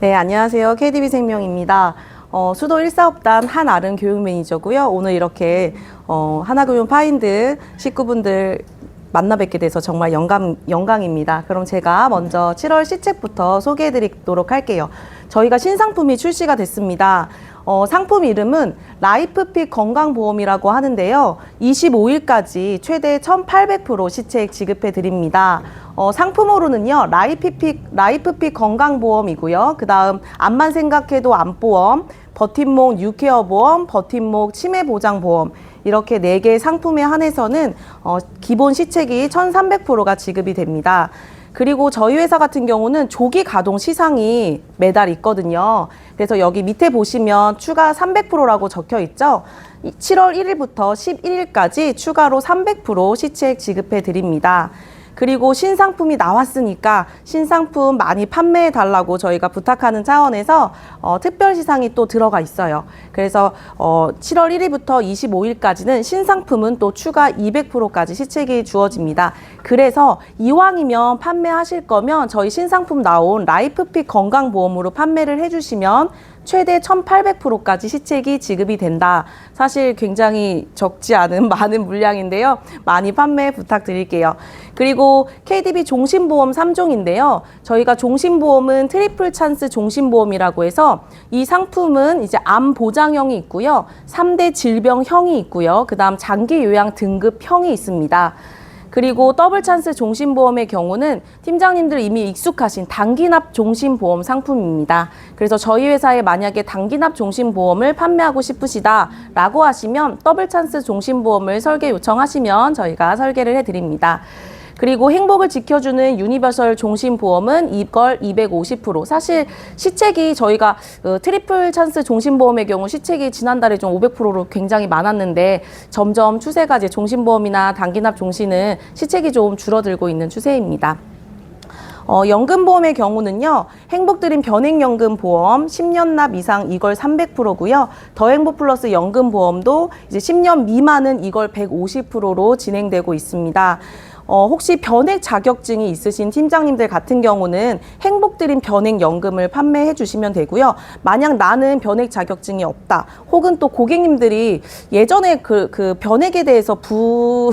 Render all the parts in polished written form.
네, 안녕하세요. KDB생명입니다. 수도 1사업단 한아름 교육 매니저고요. 오늘 이렇게 하나교육 파인드 식구분들 만나 뵙게 돼서 정말 영광입니다. 그럼 제가 먼저 7월 시책부터 소개해 드리도록 할게요. 저희가 신상품이 출시가 됐습니다. 상품 이름은 라이프픽 건강보험이라고 하는데요. 25일까지 최대 1,800% 시책 지급해 드립니다. 상품으로는요, 라이프픽 건강보험이고요. 그 다음, 암만 생각해도 암보험, 버팀목 뉴케어 보험, 버팀목 치매보장보험, 이렇게 4개의 상품에 한해서는 기본 시책이 1,300%가 지급이 됩니다. 그리고 저희 회사 같은 경우는 조기 가동 시상이 매달 있거든요. 그래서 여기 밑에 보시면 추가 300%라고 적혀 있죠. 7월 1일부터 11일까지 추가로 300% 시책 지급해 드립니다. 그리고 신상품이 나왔으니까 신상품 많이 판매해 달라고 저희가 부탁하는 차원에서 특별 시상이 또 들어가 있어요. 그래서 7월 1일부터 25일까지는 신상품은 또 추가 200%까지 시책이 주어집니다. 그래서 이왕이면 판매하실 거면 저희 신상품 나온 라이프픽 건강보험으로 판매를 해주시면 최대 1,800%까지 시책이 지급이 된다. 사실 굉장히 적지 않은 많은 물량인데요. 많이 판매 부탁드릴게요. 그리고 KDB 종신보험 3종인데요. 저희가 종신보험은 트리플 찬스 종신보험이라고 해서 이 상품은 이제 암 보장형이 있고요. 3대 질병형이 있고요. 그 다음 장기 요양 등급형이 있습니다. 그리고 더블 찬스 종신보험의 경우는 팀장님들 이미 익숙하신 단기납 종신보험 상품입니다. 그래서 저희 회사에 만약에 단기납 종신보험을 판매하고 싶으시다라고 하시면 더블 찬스 종신보험을 설계 요청하시면 저희가 설계를 해드립니다. 그리고 행복을 지켜주는 유니버설 종신보험은 이걸 250%. 사실 시책이 저희가 트리플 찬스 종신보험의 경우 시책이 지난달에 좀 500%로 굉장히 많았는데 점점 추세가 이제 종신보험이나 단기납 종신은 시책이 좀 줄어들고 있는 추세입니다. 연금보험의 경우는요, 행복드림 변액연금보험 10년 납 이상 이걸 300%고요. 더행복 플러스 연금보험도 이제 10년 미만은 이걸 150%로 진행되고 있습니다. 혹시 변액 자격증이 있으신 팀장님들 같은 경우는 행복드림 변액연금을 판매해 주시면 되고요. 만약 나는 변액 자격증이 없다. 혹은 또 고객님들이 예전에 그 변액에 대해서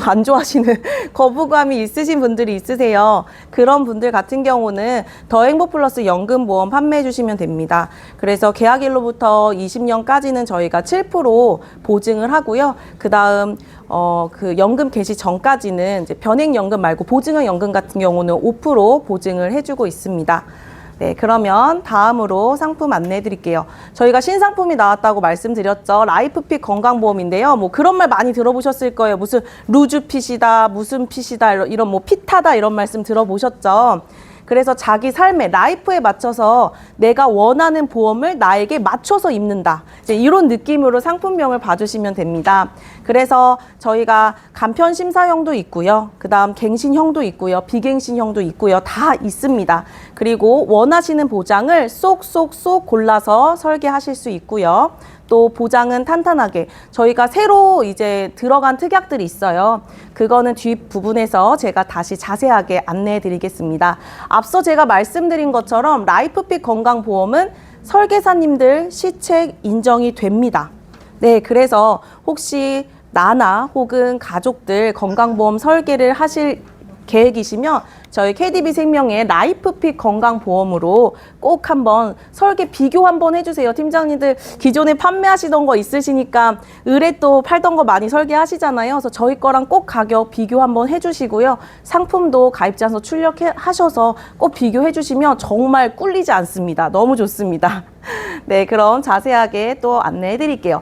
안 좋아하시는 거부감이 있으신 분들이 있으세요. 그런 분들 같은 경우는 더행복 플러스 연금보험 판매해 주시면 됩니다. 그래서 계약일로부터 20년까지는 저희가 7% 보증을 하고요. 그 다음 그 연금 개시 전까지는 이제 변액연금 말고 보증형 연금 같은 경우는 5% 보증을 해주고 있습니다. 네, 그러면 다음으로 상품 안내해 드릴게요. 저희가 신상품이 나왔다고 말씀드렸죠. 라이프픽 건강보험인데요. 뭐 그런 말 많이 들어보셨을 거예요. 무슨 루즈핏이다, 무슨 핏이다, 이런 뭐 핏하다 이런 말씀 들어보셨죠. 그래서 자기 삶의 라이프에 맞춰서 내가 원하는 보험을 나에게 맞춰서 입는다. 이제 이런 느낌으로 상품명을 봐주시면 됩니다. 그래서 저희가 간편 심사형도 있고요. 그 다음 갱신형도 있고요. 비갱신형도 있고요. 다 있습니다. 그리고 원하시는 보장을 쏙쏙쏙 골라서 설계하실 수 있고요. 또 보장은 탄탄하게 저희가 새로 이제 들어간 특약들이 있어요. 그거는 뒷부분에서 제가 다시 자세하게 안내해 드리겠습니다. 앞서 제가 말씀드린 것처럼 라이프픽 건강보험은 설계사님들 시책 인정이 됩니다. 네, 그래서 혹시 나나 혹은 가족들 건강보험 설계를 하실 계획이시면 저희 KDB생명의 라이프픽 건강보험으로 꼭 한번 설계 비교 한번 해주세요. 팀장님들 기존에 판매하시던 거 있으시니까 의뢰 또 팔던 거 많이 설계하시잖아요. 그래서 저희 거랑 꼭 가격 비교 한번 해주시고요. 상품도 가입자서 출력하셔서 꼭 비교해 주시면 정말 꿀리지 않습니다. 너무 좋습니다. 네, 그럼 자세하게 또 안내해 드릴게요.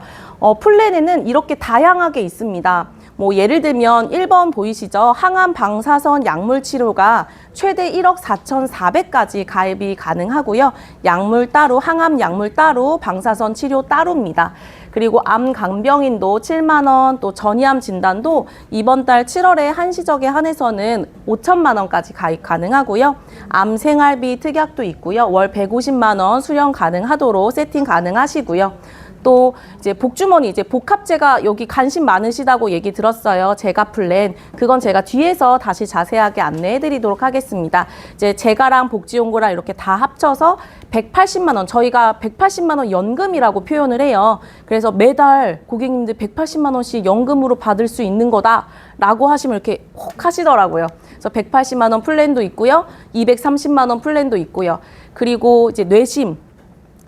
플랜에는 이렇게 다양하게 있습니다. 뭐 예를 들면 1번 보이시죠? 항암 방사선 약물 치료가 최대 1억 4,400까지 가입이 가능하고요. 약물 따로, 항암 약물 따로, 방사선 치료 따로입니다. 그리고 암 간병인도 7만 원, 또 전이암 진단도 이번 달 7월에 한시적에 한해서는 5천만 원까지 가입 가능하고요. 암 생활비 특약도 있고요. 월 150만 원 수령 가능하도록 세팅 가능하시고요. 또 이제 복주머니, 이제 복합제가 여기 관심 많으시다고 얘기 들었어요. 제가 플랜. 그건 제가 뒤에서 다시 자세하게 안내해 드리도록 하겠습니다. 이제 제가랑 복지용고랑 이렇게 다 합쳐서 180만 원, 저희가 180만 원 연금이라고 표현을 해요. 그래서 매달 고객님들 180만 원씩 연금으로 받을 수 있는 거다라고 하시면 이렇게 혹 하시더라고요. 그래서 180만 원 플랜도 있고요. 230만 원 플랜도 있고요. 그리고 이제 뇌심.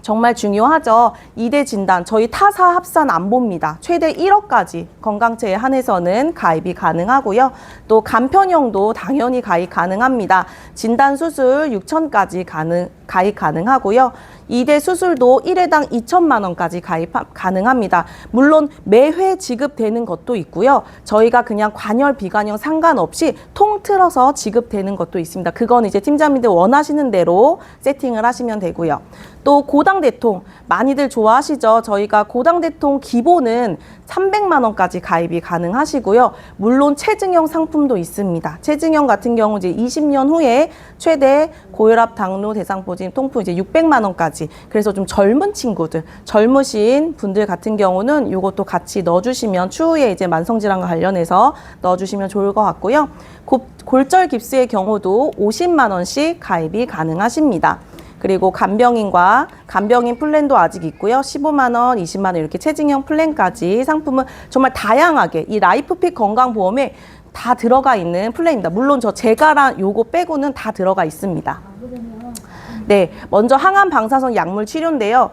정말 중요하죠. 2대 진단, 저희 타사 합산 안 봅니다. 최대 1억까지 건강체에 한해서는 가입이 가능하고요. 또 간편형도 당연히 가입 가능합니다. 진단 수술 6천까지 가입 가능하고요. 2대 수술도 1회당 2천만 원까지 가입 가능합니다. 물론 매회 지급되는 것도 있고요. 저희가 그냥 관열, 비관열 상관없이 통틀어서 지급되는 것도 있습니다. 그건 이제 팀장님들 원하시는 대로 세팅을 하시면 되고요. 또 고당대통 많이들 좋아하시죠. 저희가 고당대통 기본은 300만 원까지 가입이 가능하시고요. 물론 체증형 상품도 있습니다. 체증형 같은 경우 이제 20년 후에 최대 고혈압, 당뇨, 대상포진, 통풍 이제 600만 원까지. 그래서 좀 젊은 친구들, 젊으신 분들 같은 경우는 이것도 같이 넣어주시면 추후에 이제 만성질환과 관련해서 넣어주시면 좋을 것 같고요. 골절 깁스의 경우도 50만 원씩 가입이 가능하십니다. 그리고 간병인 플랜도 아직 있고요. 15만 원, 20만 원 이렇게 체증형 플랜까지 상품은 정말 다양하게 이 라이프핏 건강보험에 다 들어가 있는 플랜입니다. 물론 제가랑 요거 빼고는 다 들어가 있습니다. 네, 먼저 항암 방사선 약물 치료인데요.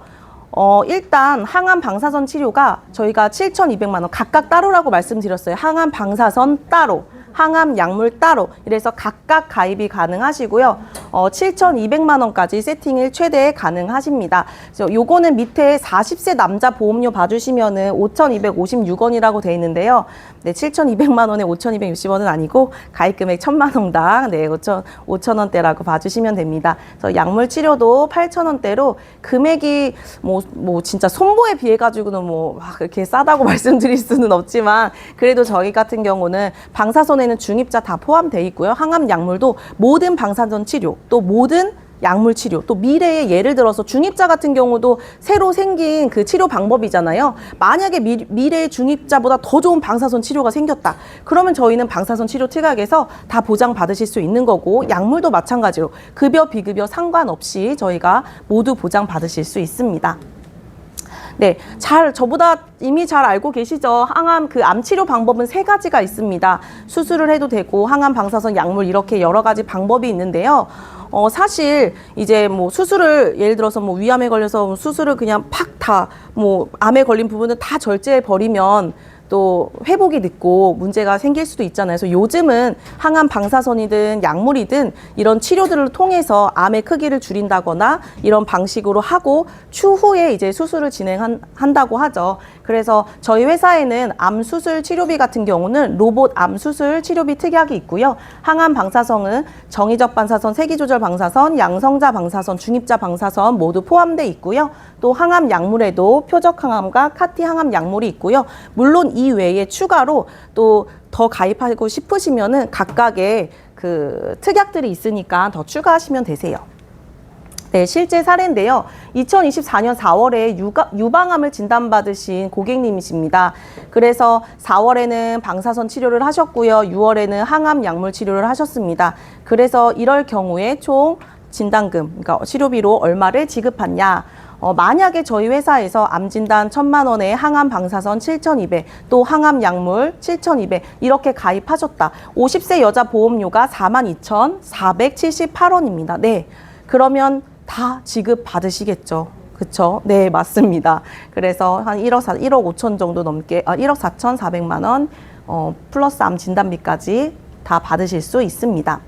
일단 항암 방사선 치료가 저희가 7,200만 원 각각 따로라고 말씀드렸어요. 항암 방사선 따로, 항암 약물 따로 이래서 각각 가입이 가능하시고요. 7,200만 원까지 세팅일 최대 가능하십니다. 그래서 요거는 밑에 40세 남자 보험료 봐주시면은 5,256원이라고 돼 있는데요. 네, 7,200만 원에 5,260원은 아니고 가입 금액 1,000만 원당 5,000원대라고 봐주시면 됩니다. 그래서 약물 치료도 8,000원대로 금액이 뭐 진짜 손보에 비해 가지고는 막 그렇게 싸다고 말씀드릴 수는 없지만 그래도 저희 같은 경우는 방사선에는 중입자 다 포함되어 있고요. 항암 약물도 모든 방사선 치료 또 모든 약물 치료, 또 미래에 예를 들어서 중입자 같은 경우도 새로 생긴 그 치료 방법이잖아요. 만약에 미래의 중입자보다 더 좋은 방사선 치료가 생겼다. 그러면 저희는 방사선 치료 특약에서 다 보장받으실 수 있는 거고 약물도 마찬가지로 급여, 비급여 상관없이 저희가 모두 보장받으실 수 있습니다. 네, 저보다 이미 잘 알고 계시죠? 항암 암 치료 방법은 3가지가 있습니다. 수술을 해도 되고 항암 방사선 약물 이렇게 여러 가지 방법이 있는데요. 사실 이제 수술을 예를 들어서 위암에 걸려서 수술을 그냥 팍 다 암에 걸린 부분은 다 절제해 버리면 또 회복이 늦고 문제가 생길 수도 있잖아요. 그래서 요즘은 항암 방사선이든 약물이든 이런 치료들을 통해서 암의 크기를 줄인다거나 이런 방식으로 하고 추후에 이제 수술을 진행한다고 하죠. 그래서 저희 회사에는 암 수술 치료비 같은 경우는 로봇 암 수술 치료비 특약이 있고요. 항암 방사선은 정의적 방사선, 세기조절 방사선, 양성자 방사선, 중입자 방사선 모두 포함되어 있고요. 또 항암 약물에도 표적 항암과 카티 항암 약물이 있고요. 물론 이 외에 추가로 또 더 가입하고 싶으시면은 각각의 그 특약들이 있으니까 더 추가하시면 되세요. 네, 실제 사례인데요. 2024년 4월에 유방암을 진단받으신 고객님이십니다. 그래서 4월에는 방사선 치료를 하셨고요. 6월에는 항암 약물 치료를 하셨습니다. 그래서 이럴 경우에 총 진단금, 그러니까 치료비로 얼마를 지급하냐. 만약에 저희 회사에서 암진단 1,000만 원에 항암 방사선 7,200, 또 항암 약물 7,200 이렇게 가입하셨다. 50세 여자 보험료가 42,478원입니다. 네, 그러면 다 지급 받으시겠죠. 그쵸? 네, 맞습니다. 그래서 한 1억 5천 정도 넘게, 1억 4,400만 원, 플러스 암 진단비까지 다 받으실 수 있습니다.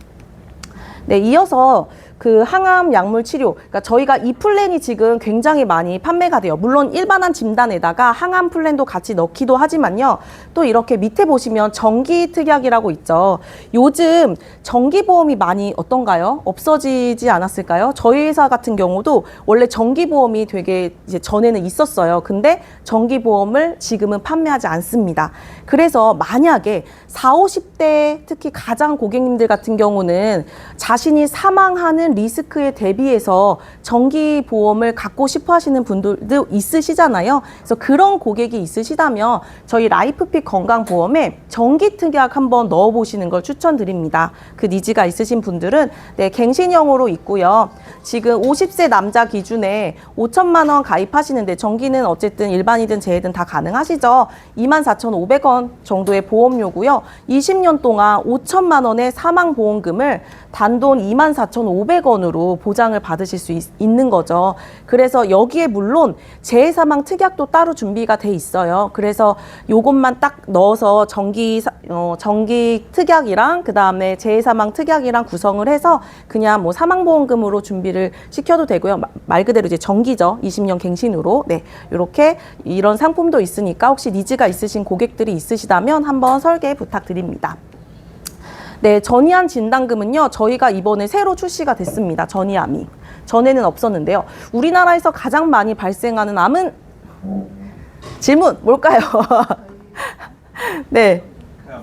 네, 이어서 그 항암 약물 치료, 그러니까 저희가 이 플랜이 지금 굉장히 많이 판매가 돼요. 물론 일반한 진단에다가 항암 플랜도 같이 넣기도 하지만요. 또 이렇게 밑에 보시면 정기 특약이라고 있죠. 요즘 정기보험이 많이 어떤가요? 없어지지 않았을까요? 저희 회사 같은 경우도 원래 정기보험이 되게 이제 전에는 있었어요. 근데 정기보험을 지금은 판매하지 않습니다. 그래서 만약에 40, 50대 특히 가장 고객님들 같은 경우는 자신이 사망하는 많은 리스크에 대비해서 정기 보험을 갖고 싶어 하시는 분들도 있으시잖아요. 그래서 그런 고객이 있으시다면 저희 라이프픽 건강보험에 정기 특약 한번 넣어보시는 걸 추천드립니다. 그 니즈가 있으신 분들은 네, 갱신형으로 있고요. 지금 50세 남자 기준에 5천만 원 가입하시는데 정기는 어쨌든 일반이든 재해든 다 가능하시죠. 24,500원 정도의 보험료고요. 20년 동안 5천만 원의 사망보험금을 단돈 24,500원으로 보장을 받으실 수 있는 거죠. 그래서 여기에 물론 재해사망 특약도 따로 준비가 돼 있어요. 그래서 요것만 딱 넣어서 정기 특약이랑 그 다음에 재해사망 특약이랑 구성을 해서 그냥 뭐 사망보험금으로 준비를 시켜도 되고요. 말 그대로 이제 정기죠. 20년 갱신으로. 네, 이렇게 이런 상품도 있으니까 혹시 니즈가 있으신 고객들이 있으시다면 한번 설계 부탁드립니다. 네, 전이암 진단금은요, 저희가 이번에 새로 출시가 됐습니다. 전이암이. 전에는 없었는데요. 우리나라에서 가장 많이 발생하는 암은 질문 뭘까요? 네,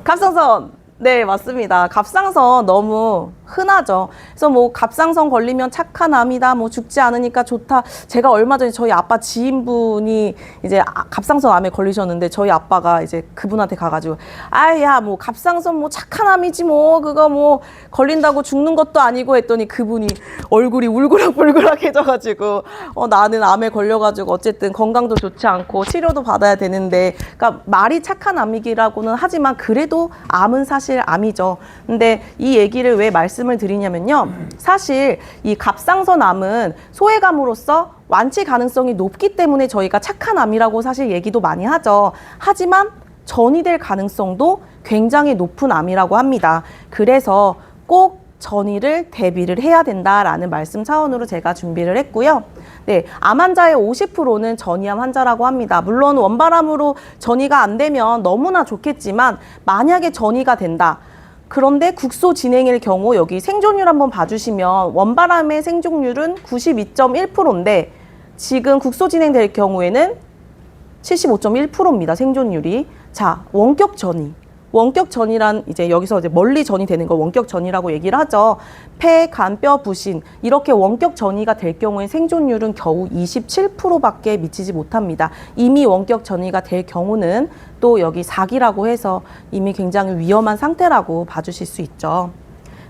갑상선. 네, 맞습니다. 갑상선 너무 흔하죠. 그래서 뭐 갑상선 걸리면 착한 암이다, 뭐 죽지 않으니까 좋다. 제가 얼마 전에 저희 아빠 지인분이 이제 갑상선 암에 걸리셨는데 저희 아빠가 이제 그분한테 가가지고 아야 뭐 갑상선 뭐 착한 암이지 뭐 그거 뭐 걸린다고 죽는 것도 아니고 했더니 그분이 얼굴이 울그락불그락해져가지고 나는 암에 걸려가지고 어쨌든 건강도 좋지 않고 치료도 받아야 되는데 그러니까 말이 착한 암이기라고는 하지만 그래도 암은 사실 암이죠. 근데 이 얘기를 왜 말씀을 드리냐면요. 사실 이 갑상선암은 소외감으로써 완치 가능성이 높기 때문에 저희가 착한 암이라고 사실 얘기도 많이 하죠. 하지만 전이될 가능성도 굉장히 높은 암이라고 합니다. 그래서 꼭 전이를 대비를 해야 된다라는 말씀 차원으로 제가 준비를 했고요. 네, 암 환자의 50%는 전이암 환자라고 합니다. 물론 원바람으로 전이가 안 되면 너무나 좋겠지만 만약에 전이가 된다. 그런데 국소 진행일 경우 여기 생존율 한번 봐주시면 원바람의 생존율은 92.1%인데 지금 국소 진행될 경우에는 75.1%입니다. 생존율이. 자, 원격 전이. 원격 전이란 이제 여기서 이제 멀리 전이 되는 걸 원격 전이라고 얘기를 하죠. 폐, 간, 뼈 부신 이렇게 원격 전이가 될 경우에 생존율은 겨우 27%밖에 미치지 못합니다. 이미 원격 전이가 될 경우는 또 여기 4기라고 해서 이미 굉장히 위험한 상태라고 봐주실 수 있죠.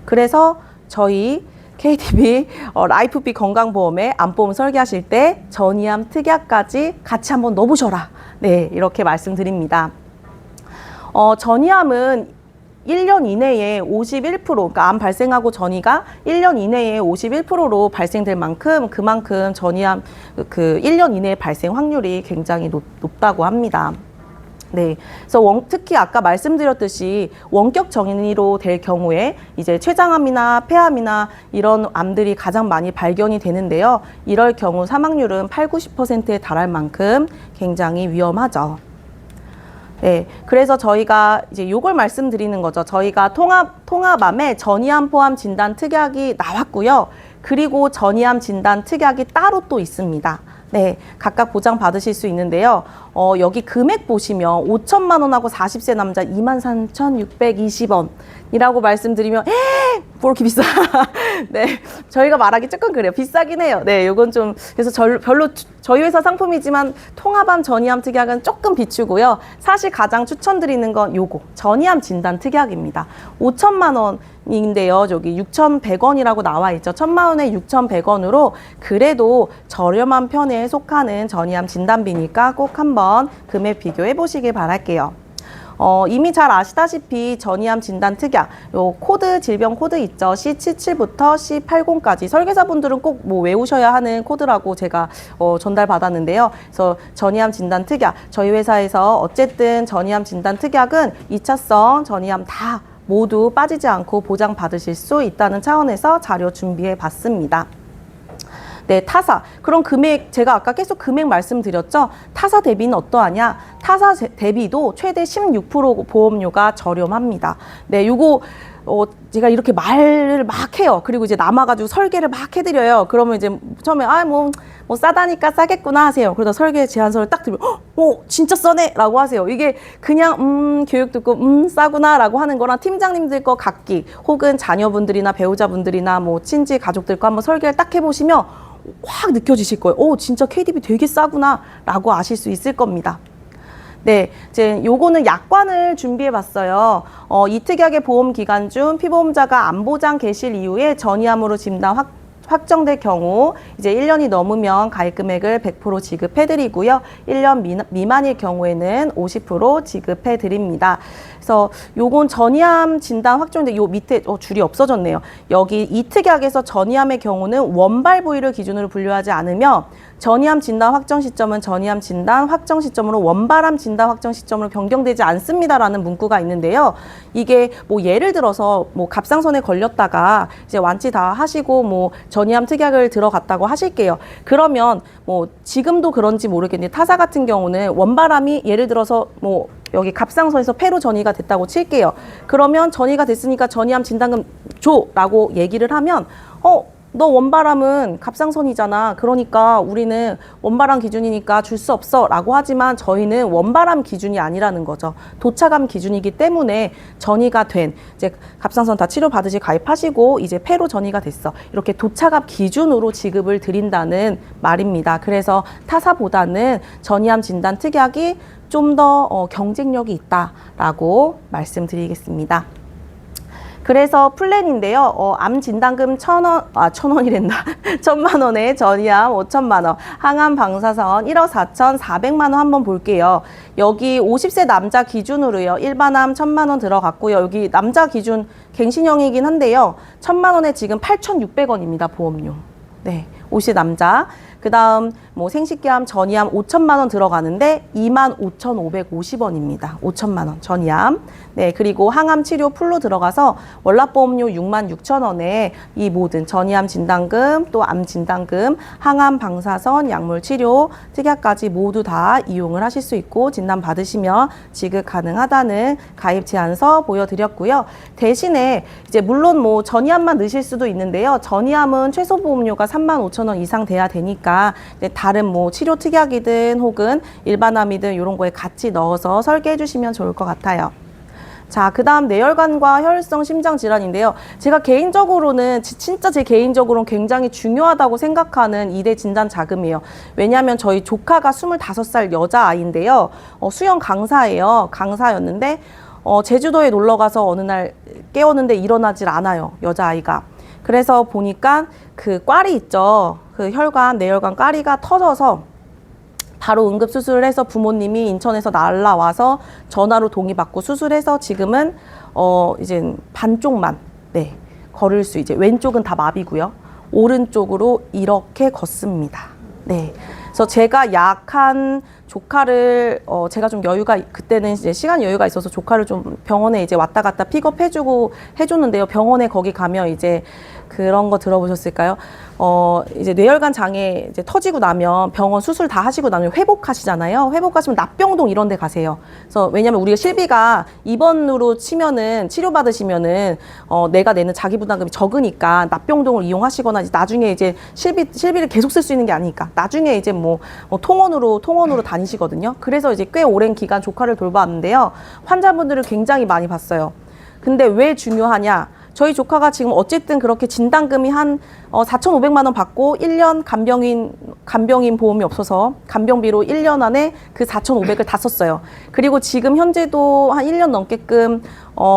그래서 저희 KTB 라이프픽 건강보험에 암보험 설계하실 때 전이암 특약까지 같이 한번 넣어보셔라. 네, 이렇게 말씀드립니다. 전이암은 1년 이내에 51%, 그러니까 암 발생하고 전이가 1년 이내에 51%로 발생될 만큼 그만큼 전이암 1년 이내에 발생 확률이 굉장히 높다고 합니다. 네, 그래서 특히 아까 말씀드렸듯이 원격 전이로 될 경우에 이제 췌장암이나 폐암이나 이런 암들이 가장 많이 발견이 되는데요. 이럴 경우 사망률은 80~90%에 달할 만큼 굉장히 위험하죠. 네, 그래서 저희가 이제 요걸 말씀드리는 거죠. 저희가 통합암에 전이암 포함 진단 특약이 나왔고요. 그리고 전이암 진단 특약이 따로 또 있습니다. 네, 각각 보장 받으실 수 있는데요. 여기 금액 보시면 5천만 원하고 40세 남자 23,620원이라고 말씀드리면 뭐 이렇게 비싸? 네, 저희가 말하기 조금 그래요. 비싸긴 해요. 네, 요건 좀 그래서 별로 저희 회사 상품이지만 통합암 전이암 특약은 조금 비추고요. 사실 가장 추천드리는 건 요거 전이암 진단 특약입니다. 5천만 원인데요. 저기 6,100원이라고 나와 있죠. 1,000만 원에 6,100원으로 그래도 저렴한 편에 속하는 전이암 진단비니까 꼭 한번 금액 비교해 보시길 바랄게요. 이미 잘 아시다시피 전이암 진단 특약, 요 코드, 질병 코드 있죠. C77부터 C80까지 설계사분들은 꼭 뭐 외우셔야 하는 코드라고 제가 전달 받았는데요. 그래서 전이암 진단 특약, 저희 회사에서 어쨌든 전이암 진단 특약은 2차성 전이암 다 모두 빠지지 않고 보장 받으실 수 있다는 차원에서 자료 준비해 봤습니다. 네, 타사. 그럼 금액, 제가 아까 계속 금액 말씀드렸죠? 타사 대비는 어떠하냐? 타사 대비도 최대 16% 보험료가 저렴합니다. 네, 요거 제가 이렇게 말을 막 해요. 그리고 이제 남아가지고 설계를 막 해드려요. 그러면 이제 처음에 뭐 싸다니까 싸겠구나 하세요. 그러다 설계 제안서를 딱 들으면 진짜 써네 라고 하세요. 이게 그냥 교육 듣고 싸구나 라고 하는 거랑 팀장님들 거 각기 혹은 자녀분들이나 배우자분들이나 뭐 친지 가족들 거 한번 설계를 딱 해보시면 확 느껴지실 거예요. 진짜 KDB 되게 싸구나 라고 아실 수 있을 겁니다. 네, 이제 요거는 약관을 준비해 봤어요. 이 특약의 보험 기간 중 피보험자가 안보장 개실 이후에 전이함으로 진단 확정될 경우 이제 1년이 넘으면 가입 금액을 100% 지급해 드리고요. 1년 미만일 경우에는 50% 지급해 드립니다. 그래서 요건 전이함 진단 확정인데 요 밑에 줄이 없어졌네요. 여기 이 특약에서 전이함의 경우는 원발 부위를 기준으로 분류하지 않으며 전이함 진단 확정 시점은 전이함 진단 확정 시점으로 원발암 진단 확정 시점으로 변경되지 않습니다라는 문구가 있는데요. 이게 뭐 예를 들어서 뭐 갑상선에 걸렸다가 이제 완치 다 하시고 뭐 전이함 특약을 들어갔다고 하실게요. 그러면 뭐 지금도 그런지 모르겠는데 타사 같은 경우는 원발암이 예를 들어서 뭐 여기 갑상선에서 폐로 전이가 됐다고 칠게요. 그러면 전이가 됐으니까 전이암 진단금 줘라고 얘기를 하면 너 원발암은 갑상선이잖아. 그러니까 우리는 원발암 기준이니까 줄 수 없어 라고 하지만 저희는 원발암 기준이 아니라는 거죠. 도차감 기준이기 때문에 전이가 된 이제 갑상선 다 치료받으시 가입하시고 이제 폐로 전이가 됐어. 이렇게 도차감 기준으로 지급을 드린다는 말입니다. 그래서 타사보다는 전이암 진단 특약이 좀 더 경쟁력이 있다라고 말씀드리겠습니다. 그래서 플랜인데요. 암 진단금 1,000원이랬나? 1,000만 원에 전이암 5천만 원, 항암 방사선 1억 4,400만 원 한번 볼게요. 여기 50세 남자 기준으로요. 일반암 1,000만 원 들어갔고요. 여기 남자 기준 갱신형이긴 한데요. 1,000만 원에 지금 8,600원입니다. 보험료. 네, 50세 남자. 그 다음 뭐 생식기암 전이암 5천만 원 들어가는데 25,550원입니다. 5천만 원 전이암. 네, 그리고 항암 치료 풀로 들어가서 월납보험료 66,000원에 이 모든 전이암 진단금, 또 암 진단금, 항암 방사선, 약물 치료, 특약까지 모두 다 이용을 하실 수 있고 진단 받으시면 지급 가능하다는 가입 제안서 보여드렸고요. 대신에 이제 물론 뭐 전이암만 넣으실 수도 있는데요. 전이암은 최소 보험료가 35,000원 이상 돼야 되니까 다른 뭐 치료 특약이든 혹은 일반암이든 이런 거에 같이 넣어서 설계해 주시면 좋을 것 같아요. 자, 그 다음 뇌혈관과 혈성 심장 질환인데요. 제가 개인적으로는 진짜 제 개인적으로는 굉장히 중요하다고 생각하는 2대 진단 자금이에요. 왜냐하면 저희 조카가 25살 여자아이인데요. 수영 강사예요. 강사였는데 제주도에 놀러 가서 어느 날 깨웠는데 일어나질 않아요. 여자아이가. 그래서 보니까 그 꽈리 있죠. 그 혈관, 뇌혈관 꽈리가 터져서 바로 응급수술을 해서 부모님이 인천에서 날라와서 전화로 동의받고 수술해서 지금은 이제 반쪽만 걸을 수 이제 왼쪽은 다 마비고요. 오른쪽으로 이렇게 걷습니다. 네. 그래서 제가 약한 조카를 제가 좀 여유가 그때는 이제 시간 여유가 있어서 조카를 좀 병원에 이제 왔다 갔다 픽업해주고 해줬는데요. 병원에 거기 가면 이제 그런 거 들어보셨을까요? 이제 뇌혈관 장애 이제 터지고 나면 병원 수술 다 하시고 나면 회복하시잖아요. 회복하시면 납병동 이런 데 가세요. 그래서 왜냐면 우리가 실비가 입원으로 치면은 치료받으시면은 내가 내는 자기 부담금이 적으니까 납병동을 이용하시거나 이제 나중에 이제 실비를 계속 쓸 수 있는 게 아니니까 나중에 이제 뭐 통원으로 다니시거든요. 그래서 이제 꽤 오랜 기간 조카를 돌봤는데요. 환자분들을 굉장히 많이 봤어요. 근데 왜 중요하냐? 저희 조카가 지금 어쨌든 그렇게 진단금이 한 4,500만 원 받고 1년 간병인 보험이 없어서 간병비로 1년 안에 그 4,500을 다 썼어요. 그리고 지금 현재도 한 1년 넘게끔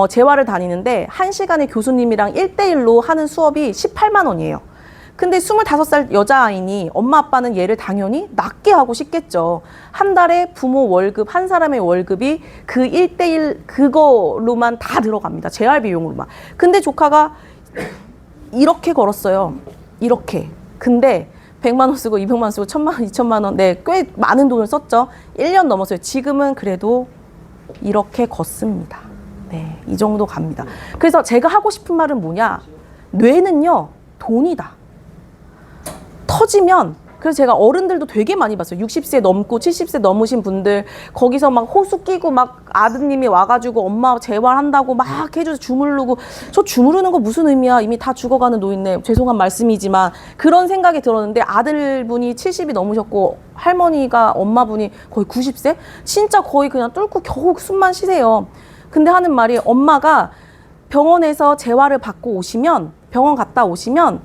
재활을 다니는데 1시간에 교수님이랑 1대1로 하는 수업이 18만 원이에요. 근데 25살 여자아이니 엄마 아빠는 얘를 당연히 낫게 하고 싶겠죠. 한 달에 부모 월급, 한 사람의 월급이 그 1대1 그거로만 다 들어갑니다. 재활 비용으로만. 근데 조카가 이렇게 걸었어요. 이렇게. 근데 100만 원 쓰고 200만 원 쓰고 1,000만 원, 2,000만 원. 네, 꽤 많은 돈을 썼죠. 1년 넘었어요. 지금은 그래도 이렇게 걷습니다. 네, 이 정도 갑니다. 그래서 제가 하고 싶은 말은 뭐냐? 뇌는요, 돈이다. 터지면 그래서 제가 어른들도 되게 많이 봤어요. 60세 넘고 70세 넘으신 분들 거기서 막 호수 끼고 막 아드님이 와가지고 엄마 재활한다고 막 해줘서 주무르고, 저 주무르는 거 무슨 의미야? 이미 다 죽어가는 노인네. 죄송한 말씀이지만 그런 생각이 들었는데, 아들분이 70이 넘으셨고 할머니가 엄마분이 거의 90세? 진짜 거의 그냥 뚫고 겨우 숨만 쉬세요. 근데 하는 말이, 엄마가 병원에서 재활을 받고 오시면, 병원 갔다 오시면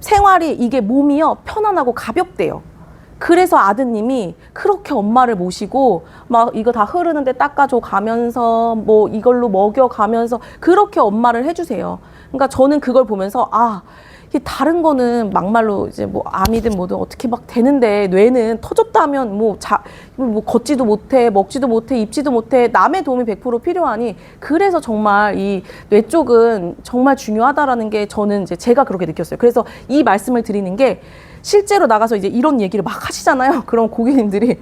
생활이, 이게 몸이요 편안하고 가볍대요. 그래서 아드님이 그렇게 엄마를 모시고 막 이거 다 흐르는데 닦아줘 가면서 뭐 이걸로 먹여 가면서 그렇게 엄마를 해주세요. 그러니까 저는 그걸 보면서, 아, 이게 다른 거는 막말로 이제 뭐 암이든 뭐든 어떻게 막 되는데, 뇌는 터졌다 하면 뭐 걷지도 못해, 먹지도 못해, 입지도 못해, 남의 도움이 100% 필요하니, 그래서 정말 이 뇌 쪽은 정말 중요하다라는 게 저는 이제 제가 그렇게 느꼈어요. 그래서 이 말씀을 드리는 게, 실제로 나가서 이제 이런 얘기를 막 하시잖아요. 그럼 고객님들이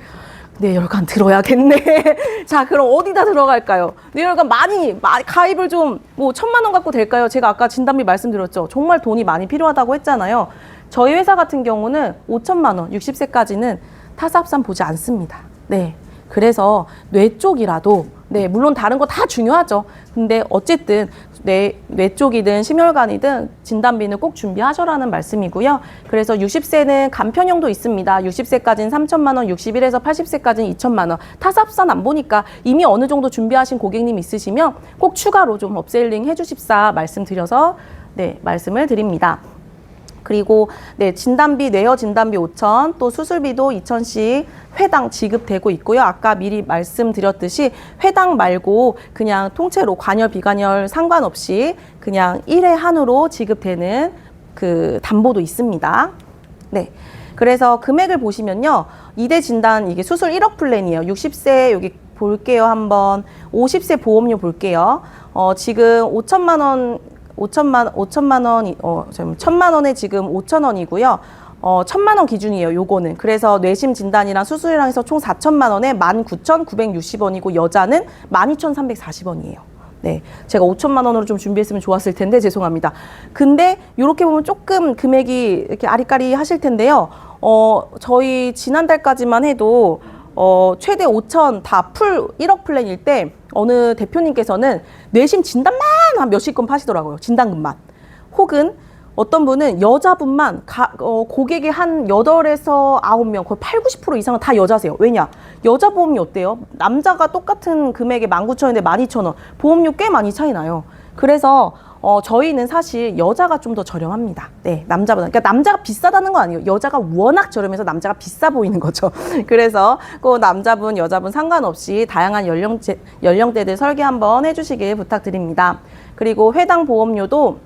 뇌혈관 들어야겠네. 자, 그럼 어디다 들어갈까요? 뇌혈관 많이 가입을 좀 뭐 1,000만 원 갖고 될까요? 제가 아까 진단비 말씀드렸죠. 정말 돈이 많이 필요하다고 했잖아요. 저희 회사 같은 경우는 5,000만 원, 60세까지는 타사합산 보지 않습니다. 네. 그래서 뇌 쪽이라도, 네, 물론 다른 거 다 중요하죠. 근데 어쨌든 뇌 쪽이든 심혈관이든 진단비는 꼭 준비하셔라는 말씀이고요. 그래서 60세는 간편형도 있습니다. 60세까지는 3,000만 원, 61에서 80세까지는 2,000만 원. 타사합산 안 보니까 이미 어느 정도 준비하신 고객님 있으시면 꼭 추가로 좀 업셀링 해주십사 말씀드려서, 네, 말씀을 드립니다. 그리고 네, 진단비, 뇌여 진단비 5,000, 또 수술비도 2,000씩 회당 지급되고 있고요. 아까 미리 말씀드렸듯이 회당 말고 그냥 통째로 관여 비관여 상관없이 그냥 1회 한으로 지급되는 그 담보도 있습니다. 네. 그래서 금액을 보시면요. 2대 진단, 이게 수술 1억 플랜이에요. 60세 여기 볼게요. 한번 50세 보험료 볼게요. 지금 5천만 원 1,000만 원에 지금 5,000원이고요. 1,000만 원 기준이에요, 요거는. 그래서 뇌심 진단이랑 수술이랑 해서 총 4,000만 원에 19,960원이고, 여자는 12,340원이에요. 네. 제가 5,000만 원으로 좀 준비했으면 좋았을 텐데, 죄송합니다. 근데 요렇게 보면 조금 금액이 이렇게 아리까리 하실 텐데요. 저희 지난달까지만 해도 최대 5천 다 풀 1억 플랜일 때 어느 대표님께서는 뇌심 진단만 한 몇십 건 파시더라고요. 진단금만. 혹은 어떤 분은 여자분만 고객이 한 8에서 9명, 거의 80, 90% 이상은 다 여자세요. 왜냐? 여자 보험이 어때요? 남자가 똑같은 금액에 19,000원인데 12,000원. 보험료 꽤 많이 차이 나요. 그래서 저희는 사실 여자가 좀 더 저렴합니다. 네, 남자보다. 그러니까 남자가 비싸다는 건 아니에요. 여자가 워낙 저렴해서 남자가 비싸 보이는 거죠. 그래서 그 남자분, 여자분 상관없이 다양한 연령대들 설계 한번 해주시길 부탁드립니다. 그리고 회당 보험료도,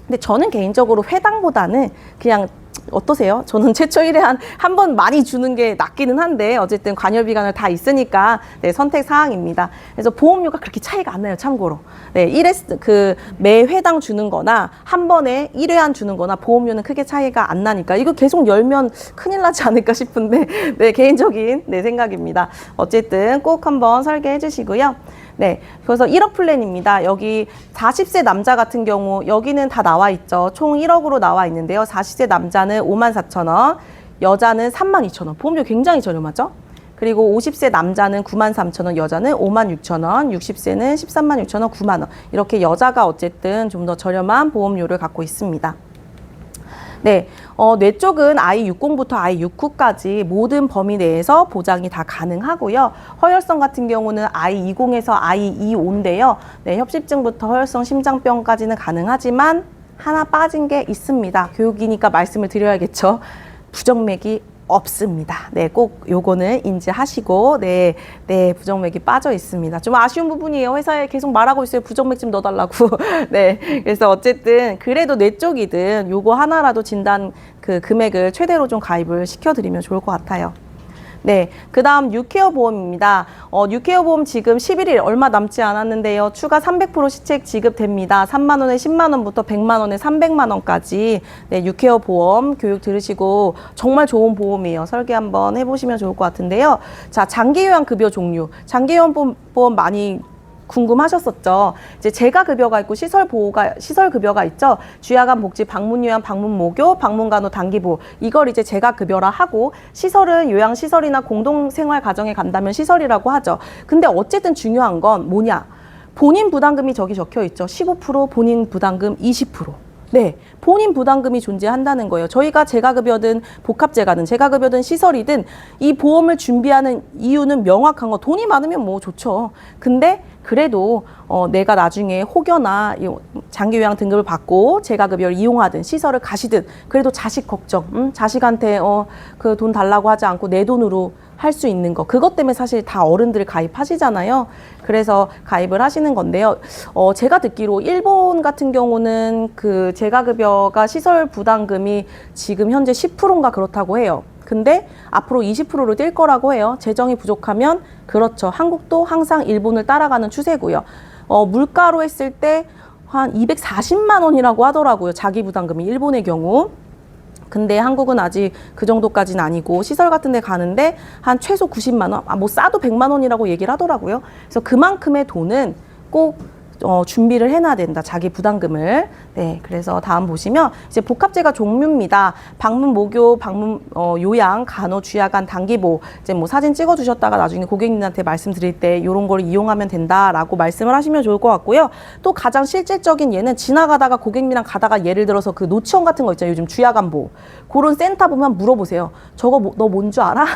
근데 저는 개인적으로 회당보다는 그냥, 어떠세요? 저는 최초 1회 한 번 많이 주는 게 낫기는 한데, 어쨌든 관여비관을 다 있으니까, 네, 선택 사항입니다. 그래서 보험료가 그렇게 차이가 안 나요, 참고로. 네, 1회, 매 회당 주는 거나, 한 번에 1회 한 주는 거나, 보험료는 크게 차이가 안 나니까, 이거 계속 열면 큰일 나지 않을까 싶은데, 네, 개인적인, 네, 생각입니다. 어쨌든 꼭 한번 설계해 주시고요. 네, 그래서 1억 플랜입니다. 여기 40세 남자 같은 경우, 여기는 다 나와 있죠. 총 1억으로 나와 있는데요. 40세 남자는 54,000원, 여자는 32,000원. 보험료 굉장히 저렴하죠? 그리고 50세 남자는 93,000원, 여자는 56,000원, 60세는 136,000원, 9만원. 이렇게 여자가 어쨌든 좀 더 저렴한 보험료를 갖고 있습니다. 네, 뇌 쪽은 I60부터 I69까지 모든 범위 내에서 보장이 다 가능하고요. 허혈성 같은 경우는 I20에서 I25인데요. 네, 협심증부터 허혈성 심장병까지는 가능하지만 하나 빠진 게 있습니다. 교육이니까 말씀을 드려야겠죠. 부정맥이 없습니다. 네, 꼭 요거는 인지하시고, 네, 부정맥이 빠져 있습니다. 좀 아쉬운 부분이에요. 회사에 계속 말하고 있어요. 부정맥 좀 넣어달라고. 네, 그래서 어쨌든 그래도 뇌 쪽이든 요거 하나라도 진단 그 금액을 최대로 좀 가입을 시켜드리면 좋을 것 같아요. 네, 그 다음 뉴케어 보험입니다. 뉴케어 보험 지금 11일 얼마 남지 않았는데요. 추가 300% 시책 지급됩니다. 3만 원에 10만 원부터 100만 원에 300만 원까지. 네, 뉴케어 보험 교육 들으시고 정말 좋은 보험이에요. 설계 한번 해보시면 좋을 것 같은데요. 자, 장기요양 급여 종류. 장기요양 보험 많이 궁금하셨었죠. 이제 재가급여가 있고 시설급여가 있죠. 주야간 복지, 방문요양, 방문모교, 방문간호, 단기부. 이걸 이제 재가급여라 하고, 시설은 요양시설이나 공동생활가정에 간다면 시설이라고 하죠. 근데 어쨌든 중요한 건 뭐냐? 본인 부담금이 저기 적혀 있죠. 15%, 본인 부담금 20%. 네, 본인 부담금이 존재한다는 거예요. 저희가 재가급여든 복합재가든 재가급여든 시설이든 이 보험을 준비하는 이유는 명확한 거. 돈이 많으면 뭐 좋죠. 근데 그래도 내가 나중에 혹여나 장기요양 등급을 받고 재가급여를 이용하든 시설을 가시든 그래도 자식 걱정, 자식한테 그 돈 달라고 하지 않고 내 돈으로 할 수 있는 거. 그것 때문에 사실 다 어른들 가입하시잖아요. 그래서 가입을 하시는 건데요. 제가 듣기로 일본 같은 경우는 그 재가급여가 시설 부담금이 지금 현재 10%인가 그렇다고 해요. 근데 앞으로 20%로 뛸 거라고 해요. 재정이 부족하면. 그렇죠. 한국도 항상 일본을 따라가는 추세고요. 물가로 했을 때 한 240만 원이라고 하더라고요. 자기 부담금이 일본의 경우. 근데 한국은 아직 그 정도까지는 아니고 시설 같은 데 가는데 한 최소 90만 원, 뭐 싸도 100만 원이라고 얘기를 하더라고요. 그래서 그만큼의 돈은 꼭 준비를 해놔야 된다. 자기 부담금을. 네, 그래서 다음 보시면 이제 복합재가 종류입니다. 방문 모교, 방문 요양, 간호, 주야간, 단기보. 이제 뭐 사진 찍어주셨다가 나중에 고객님한테 말씀드릴 때 이런 걸 이용하면 된다라고 말씀을 하시면 좋을 것 같고요. 또 가장 실질적인 예는 지나가다가 고객님이랑 가다가 예를 들어서 그 노치원 같은 거 있잖아요. 요즘 주야간보. 그런 센터 보면 물어보세요. 저거 너 뭔지 알아?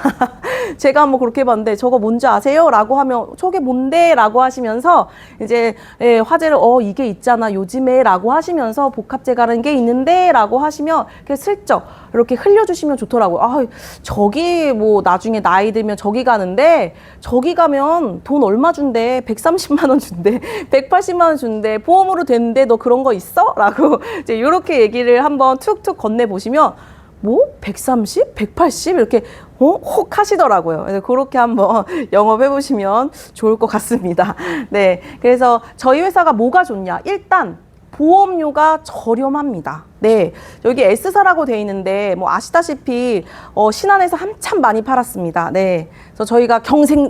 제가 한번 그렇게 봤는데 저거 뭔지 아세요? 라고 하면 저게 뭔데? 라고 하시면서 이제 화제를 이게 있잖아 요즘에 라고 하시면서 복합재가라는 게 있는데 라고 하시면 그냥 슬쩍 이렇게 흘려주시면 좋더라고요. 저기 뭐 나중에 나이 들면 저기 가는데 저기 가면 돈 얼마 준대? 130만 원 준대? 180만 원 준대? 보험으로 되는데 너 그런 거 있어? 라고 이제 이렇게 얘기를 한번 툭툭 건네보시면 뭐 130, 180 이렇게 혹 하시더라고요. 그래서 그렇게 한번 영업해 보시면 좋을 것 같습니다. 네, 그래서 저희 회사가 뭐가 좋냐? 일단 보험료가 저렴합니다. 네, 여기 S사라고 돼 있는데 뭐 아시다시피 신한에서 한참 많이 팔았습니다. 네, 그래서 저희가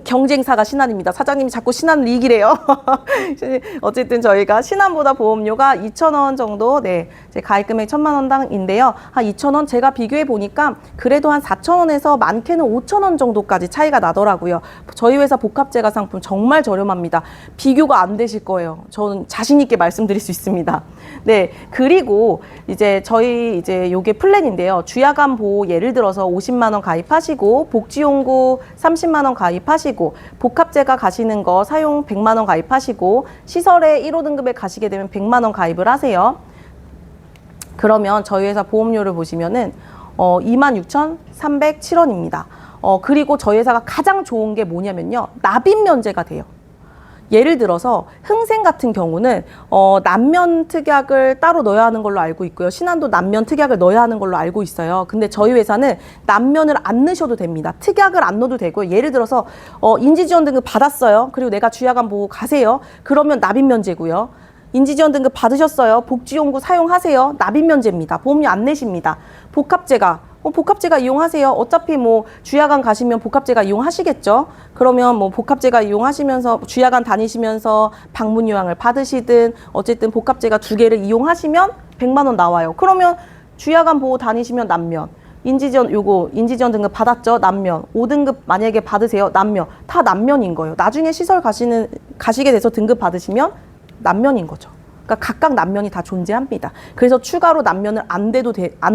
경쟁사가 신한입니다. 사장님이 자꾸 신한을 이기래요. 어쨌든 저희가 신한보다 보험료가 2,000원 정도, 네, 제 가입금액 1,000만 원당인데요. 한 2,000원 제가 비교해 보니까 그래도 한 4,000원에서 많게는 5,000원 정도까지 차이가 나더라고요. 저희 회사 복합재가 상품 정말 저렴합니다. 비교가 안 되실 거예요. 저는 자신 있게 말씀드릴 수 있습니다. 네, 그리고 저희 요게 플랜인데요. 주야간 보호 예를 들어서 50만 원 가입하시고 복지용구 30만 원 가입하시고 복합재가 가시는 거 사용 100만 원 가입하시고 시설에 1호 등급에 가시게 되면 100만 원 가입을 하세요. 그러면 저희 회사 보험료를 보시면은 26,307원입니다. 그리고 저희 회사가 가장 좋은 게 뭐냐면요. 납입 면제가 돼요. 예를 들어서 흥생 같은 경우는 남면 특약을 따로 넣어야 하는 걸로 알고 있고요. 신한도 남면 특약을 넣어야 하는 걸로 알고 있어요. 근데 저희 회사는 남면을 안 넣으셔도 됩니다. 특약을 안 넣어도 되고요. 예를 들어서 인지지원 등급 받았어요. 그리고 내가 주야간 보고 가세요. 그러면 납입 면제고요. 인지지원 등급 받으셨어요. 복지용구 사용하세요. 납입 면제입니다. 보험료 안 내십니다. 복합재가 이용하세요. 어차피 뭐 주야간 가시면 복합재가 이용하시겠죠. 그러면 뭐 복합재가 이용하시면서 주야간 다니시면서 방문 요양을 받으시든 어쨌든 복합재가 두 개를 이용하시면 100만 원 나와요. 그러면 주야간 보호 다니시면 남면, 인지지원 등급 받았죠? 남면. 5등급 만약에 받으세요? 남면. 다 남면인 거예요. 나중에 시설 가시게 돼서 등급 받으시면 남면인 거죠. 그러니까 각각 남면이 다 존재합니다. 그래서 추가로 남면을 안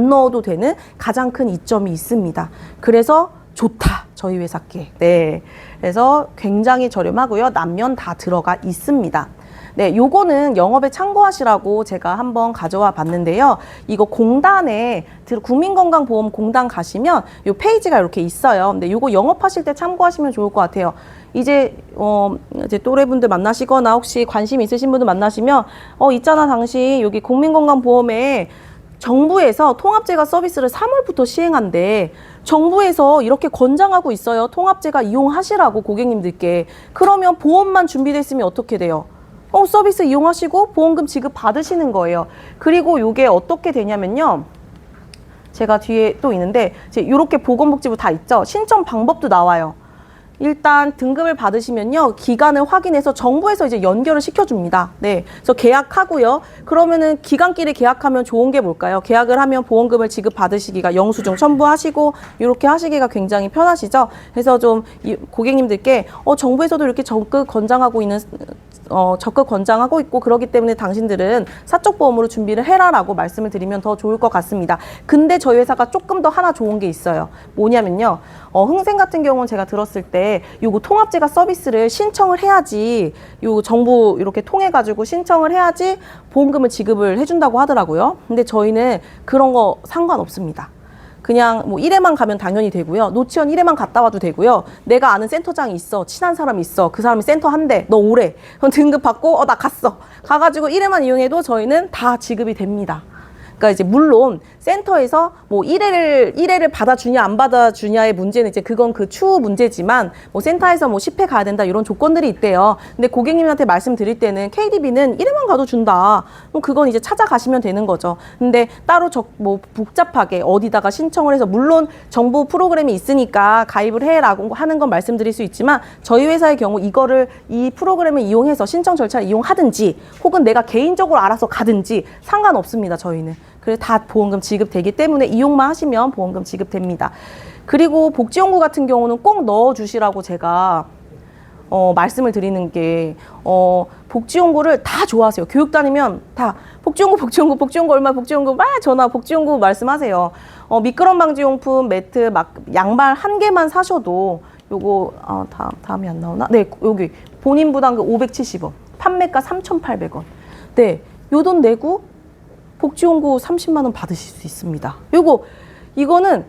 넣어도 되는 가장 큰 이점이 있습니다. 그래서 좋다, 저희 회사께. 네, 그래서 굉장히 저렴하고요. 남면 다 들어가 있습니다. 네, 요거는 영업에 참고하시라고 제가 한번 가져와 봤는데요. 이거 공단에 국민건강보험공단 가시면 요 페이지가 이렇게 있어요. 근데 요거 영업하실 때 참고하시면 좋을 것 같아요. 이제 또래분들 만나시거나 혹시 관심 있으신 분들 만나시면 있잖아 당신 여기 국민건강보험에 정부에서 통합재가 서비스를 3월부터 시행한대. 정부에서 이렇게 권장하고 있어요. 통합재가 이용하시라고 고객님들께. 그러면 보험만 준비됐으면 어떻게 돼요? 서비스 이용하시고 보험금 지급 받으시는 거예요. 그리고 요게 어떻게 되냐면요. 제가 뒤에 또 있는데 이렇게 보건복지부 다 있죠. 신청 방법도 나와요. 일단 등급을 받으시면요, 기간을 확인해서 정부에서 이제 연결을 시켜줍니다. 네, 그래서 계약하고요. 그러면은 기간끼리 계약하면 좋은 게 뭘까요? 계약을 하면 보험금을 지급받으시기가 영수증 첨부하시고 이렇게 하시기가 굉장히 편하시죠. 그래서 좀 고객님들께 정부에서도 이렇게 적극 권장하고 있고 그러기 때문에 당신들은 사적 보험으로 준비를 해라라고 말씀을 드리면 더 좋을 것 같습니다. 근데 저희 회사가 조금 더 하나 좋은 게 있어요. 뭐냐면요. 흥생 같은 경우는 제가 들었을 때 요거 통합재가 서비스를 신청을 해야지, 요 정부 이렇게 통해 가지고 신청을 해야지 보험금을 지급을 해준다고 하더라고요. 근데 저희는 그런 거 상관없습니다. 그냥 뭐 1회만 가면 당연히 되고요. 노치원 1회만 갔다 와도 되고요. 내가 아는 센터장이 있어. 친한 사람이 있어. 그 사람이 센터 한대. 너 오래. 그럼 등급 받고 나 갔어. 가가지고 1회만 이용해도 저희는 다 지급이 됩니다. 그러니까 이제 물론 센터에서 뭐 1회를 받아주냐 안 받아주냐의 문제는 이제 그건 그 추후 문제지만 뭐 센터에서 뭐 10회 가야 된다 이런 조건들이 있대요. 근데 고객님한테 말씀드릴 때는 KDB는 1회만 가도 준다. 그럼 그건 이제 찾아가시면 되는 거죠. 근데 따로 뭐 복잡하게 어디다가 신청을 해서 물론 정부 프로그램이 있으니까 가입을 해라고 하는 건 말씀드릴 수 있지만 저희 회사의 경우 이 프로그램을 이용해서 신청 절차를 이용하든지 혹은 내가 개인적으로 알아서 가든지 상관없습니다. 저희는. 그래서 다 보험금 지급되기 때문에 이용만 하시면 보험금 지급됩니다. 그리고 복지연구 같은 경우는 꼭 넣어주시라고 제가 말씀을 드리는 게 복지연구를 다 좋아하세요. 교육 다니면 다 복지연구 얼마 복지연구 막 전화 복지연구 말씀하세요. 미끄럼 방지용품 매트 양말 한 개만 사셔도 요거 다음이 안 나오나? 네, 여기 본인 부담금 570원, 판매가 3,800원. 네, 요 돈 내고 복지연구 30만 원 받으실 수 있습니다. 이거는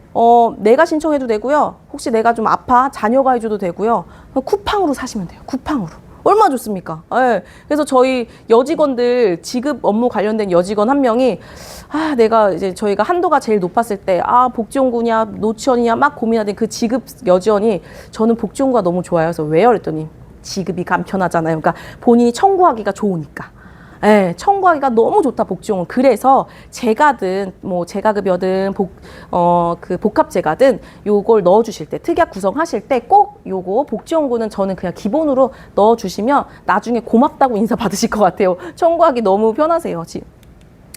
내가 신청해도 되고요. 혹시 내가 좀 아파 자녀가 해줘도 되고요. 쿠팡으로 사시면 돼요. 쿠팡으로. 얼마나 좋습니까? 네. 그래서 저희 여직원들 지급 업무 관련된 여직원 한 명이 내가 이제 저희가 한도가 제일 높았을 때 복지연구냐 노치원이냐 막 고민하던 그 지급 여직원이 저는 복지연구가 너무 좋아요. 그래서 왜요? 그랬더니 지급이 간편하잖아요. 그러니까 본인이 청구하기가 좋으니까. 네, 청구하기가 너무 좋다 복지용은. 그래서 재가든 뭐 재가급여든 그 복합재가든 요걸 넣어주실 때 특약 구성하실 때 꼭 요거 복지연구는 저는 그냥 기본으로 넣어주시면 나중에 고맙다고 인사 받으실 것 같아요. 청구하기 너무 편하세요.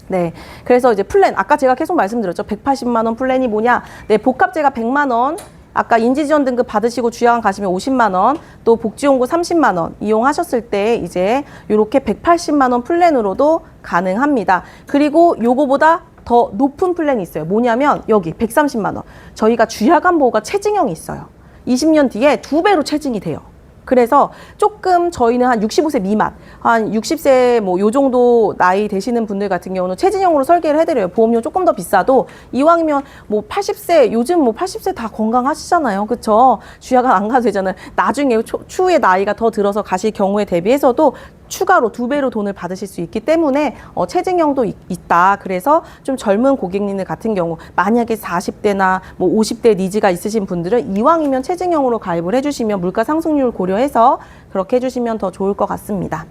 네, 그래서 이제 플랜 아까 제가 계속 말씀드렸죠. 180만 원 플랜이 뭐냐? 네, 복합재가 100만 원. 아까 인지지원 등급 받으시고 주야간 가시면 50만 원, 또 복지연구 30만 원 이용하셨을 때 이제 이렇게 180만 원 플랜으로도 가능합니다. 그리고 요거보다 더 높은 플랜이 있어요. 뭐냐면 여기 130만 원. 저희가 주야간 보호가 체증형이 있어요. 20년 뒤에 2배로 체증이 돼요. 그래서 조금 저희는 한 65세 미만, 한 60세 뭐 요 정도 나이 되시는 분들 같은 경우는 체증형으로 설계를 해드려요. 보험료 조금 더 비싸도 이왕이면 뭐 80세, 요즘 뭐 80세 다 건강하시잖아요. 그쵸? 주야간 안 가도 되잖아요. 나중에 추후에 나이가 더 들어서 가실 경우에 대비해서도 추가로 2배로 돈을 받으실 수 있기 때문에 체증형도 있다. 그래서 좀 젊은 고객님들 같은 경우 만약에 40대나 뭐 50대 니즈가 있으신 분들은 이왕이면 체증형으로 가입을 해주시면 물가 상승률 고려해서 그렇게 해주시면 더 좋을 것 같습니다.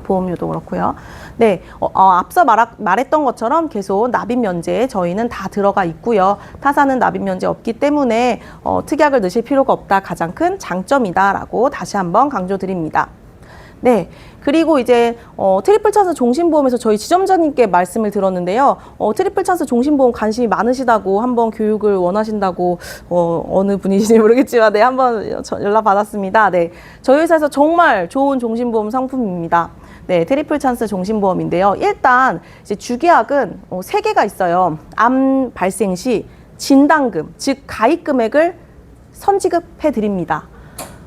보험료도 그렇고요. 네, 앞서 말했던 것처럼 계속 납입 면제 저희는 다 들어가 있고요. 타사는 납입 면제 없기 때문에 특약을 넣으실 필요가 없다. 가장 큰 장점이다라고 다시 한번 강조드립니다. 네, 그리고 이제 트리플 찬스 종신보험에서 저희 지점장님께 말씀을 들었는데요. 트리플 찬스 종신보험 관심이 많으시다고 한번 교육을 원하신다고 어느 분이신지 모르겠지만 네, 한번 연락 받았습니다. 네, 저희 회사에서 정말 좋은 종신보험 상품입니다. 네, 트리플 찬스 종신보험인데요. 일단 이제 주계약은 3개가 있어요. 암 발생 시 진단금, 즉 가입 금액을 선지급해 드립니다.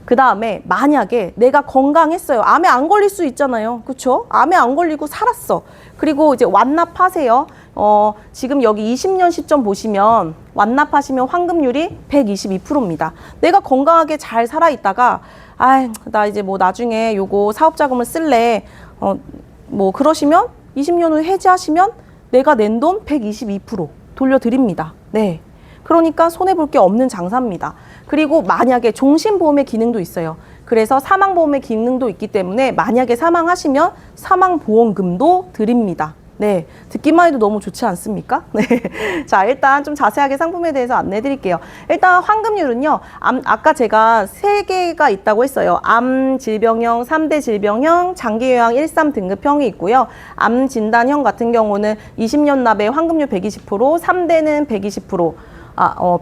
그 다음에 만약에 내가 건강했어요. 암에 안 걸릴 수 있잖아요. 그쵸? 암에 안 걸리고 살았어. 그리고 이제 완납하세요. 지금 여기 20년 시점 보시면 완납하시면 환급률이 122%입니다. 내가 건강하게 잘 살아있다가 나 이제 뭐 나중에 요거 사업자금을 쓸래. 뭐 그러시면 20년 후에 해지하시면 내가 낸 돈 122% 돌려드립니다. 네. 그러니까 손해볼 게 없는 장사입니다. 그리고 만약에 종신보험의 기능도 있어요. 그래서 사망보험의 기능도 있기 때문에 만약에 사망하시면 사망보험금도 드립니다. 네, 듣기만 해도 너무 좋지 않습니까? 네. 자, 일단 좀 자세하게 상품에 대해서 안내해 드릴게요. 일단 환급률은요, 아까 제가 세 개가 있다고 했어요. 암 질병형, 3대 질병형, 장기요양 13등급형이 있고요. 암 진단형 같은 경우는 20년 납에 환급률 120%, 3대는 120%,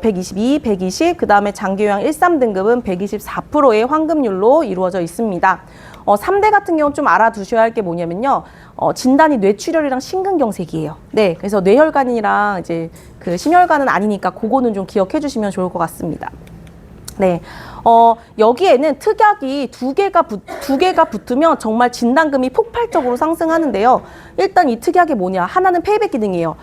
122, 120, 그 다음에 장기요양 13등급은 124%의 환급률로 이루어져 있습니다. 3대 같은 경우는 좀 알아두셔야 할 게 뭐냐면요. 진단이 뇌출혈이랑 심근경색이에요. 네, 그래서 뇌혈관이랑 이제 그 심혈관은 아니니까 그거는 좀 기억해 주시면 좋을 것 같습니다. 네, 여기에는 특약이 두 개가 붙으면 정말 진단금이 폭발적으로 상승하는데요. 일단 이 특약이 뭐냐? 하나는 페이백 기능이에요.